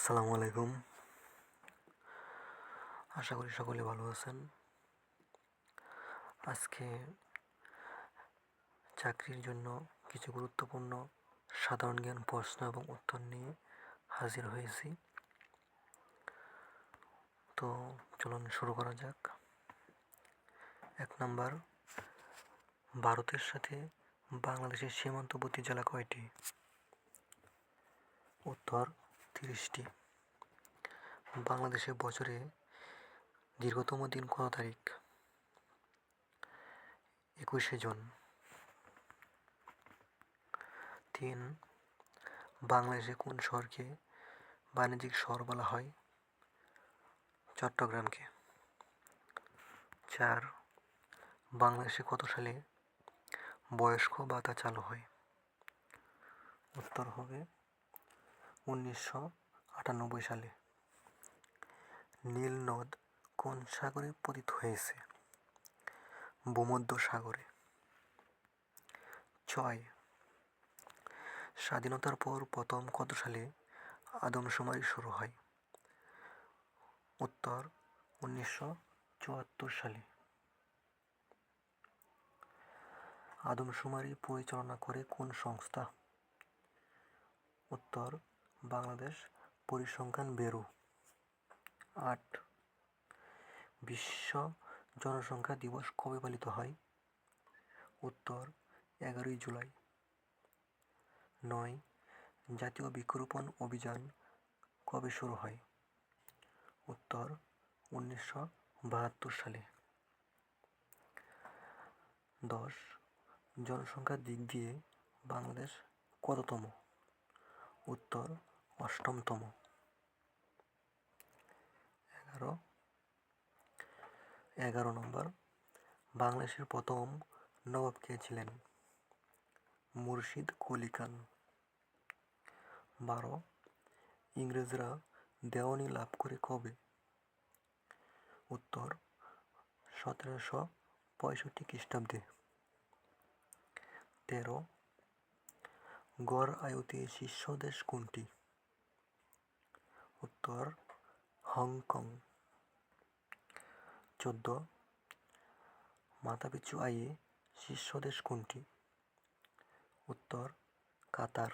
আসসালামু আলাইকুম। আশা করি সকলে ভালো আছেন। আজকে চাকরির জন্য কিছু গুরুত্বপূর্ণ সাধারণ জ্ঞান প্রশ্ন এবং উত্তর নিয়ে হাজির হয়েছি। তো চলুন শুরু করা যাক। 1 নাম্বার, ভারতের সাথে বাংলাদেশের সীমান্তবর্তী জেলা কয়টি? উত্তর 30টি। বাংলাদেশের বছরে দীর্ঘতম দিন কত তারিখ? 21শে জুন। 3, বাংলাদেশে কোন শহরকে বাণিজ্যিক শহর বলা হয়? চট্টগ্রামকে। 4, বাংলাদেশে কত সালে বয়স্ক ভাতা চালু হয়? উত্তর হবে 1998 সালে। নীল নদ কোন সাগরে পতিত হয়েছে? ভূমধ্যসাগরে। 6, স্বাধীনতার পর প্রথম কত সালে আদমশুমারি শুরু হয়? উত্তর 1974 সালে। আদমশুমারি পরিচালনা করে কোন সংস্থা? উত্তর বাংলাদেশ পরিসংখ্যান ব্যুরো। 8, বিশ্ব জনসংখ্যা দিবস কবে পালিত হয়? উত্তর 11ই জুলাই। 9, জাতীয় বৃক্ষরোপণ অভিযান কবে শুরু হয়? উত্তর 1972 সালে। 10, জনসংখ্যার দিক দিয়ে বাংলাদেশ কততম? উত্তর 8মতম। 11 নম্বর, বাংলাদেশের প্রথম নবাব কে ছিলেন? মুর্শিদ কুলি খান। 12, ইংরেজরা দেওয়ানি লাভ করে কবে? উত্তর 1765 খ্রিস্টাব্দে। 13, গড় আয়ুতে শীর্ষ দেশ কোনটি? উত্তর হংকং। 14, মাথাপিছু আয়ে শীর্ষ দেশ কোনটি? উত্তর কাতার।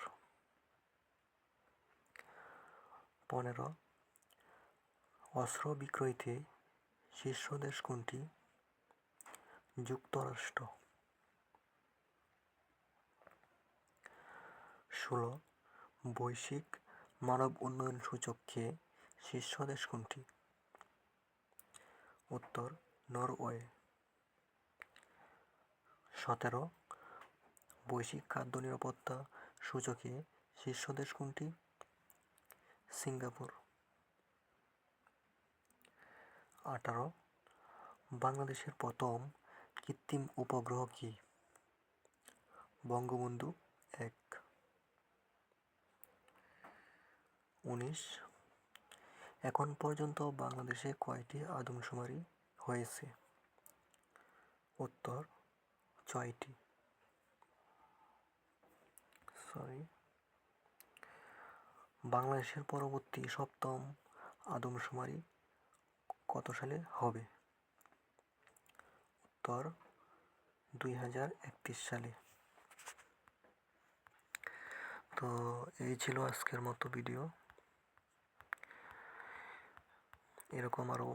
15, অস্ত্র বিক্রয়তে শীর্ষ দেশ কোনটি? যুক্তরাষ্ট্র। 16, বৈশ্বিক মানব উন্নয়ন সূচকে শীর্ষ দেশ কোনটি? উত্তর নরওয়ে। 17, বৈশ্বিক খাদ্য নিরাপত্তা সূচকে শীর্ষ দেশ কোনটি? সিঙ্গাপুর। 18, বাংলাদেশের প্রথম কৃত্রিম উপগ্রহ কি? বঙ্গবন্ধু 1। 19, এখন পর্যন্ত বাংলাদেশে কয়টি আদমশুমারি হয়েছে? উত্তর 6টি। বাংলাদেশের পরবর্তী সপ্তম আদমশুমারি কত সালে হবে? উত্তর 2031 সালে। তো এই ছিল আজকের মতো ভিডিও। এরকম আরও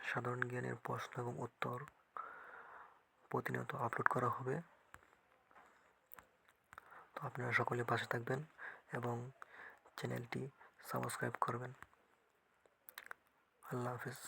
সাধারণ জ্ঞানের প্রশ্ন এবং উত্তর প্রতিনিয়ত আপলোড করা হবে। তো আপনারা সকলে পাশে থাকবেন এবং চ্যানেলটি সাবস্ক্রাইব করবেন। আল্লাহ হাফেজ।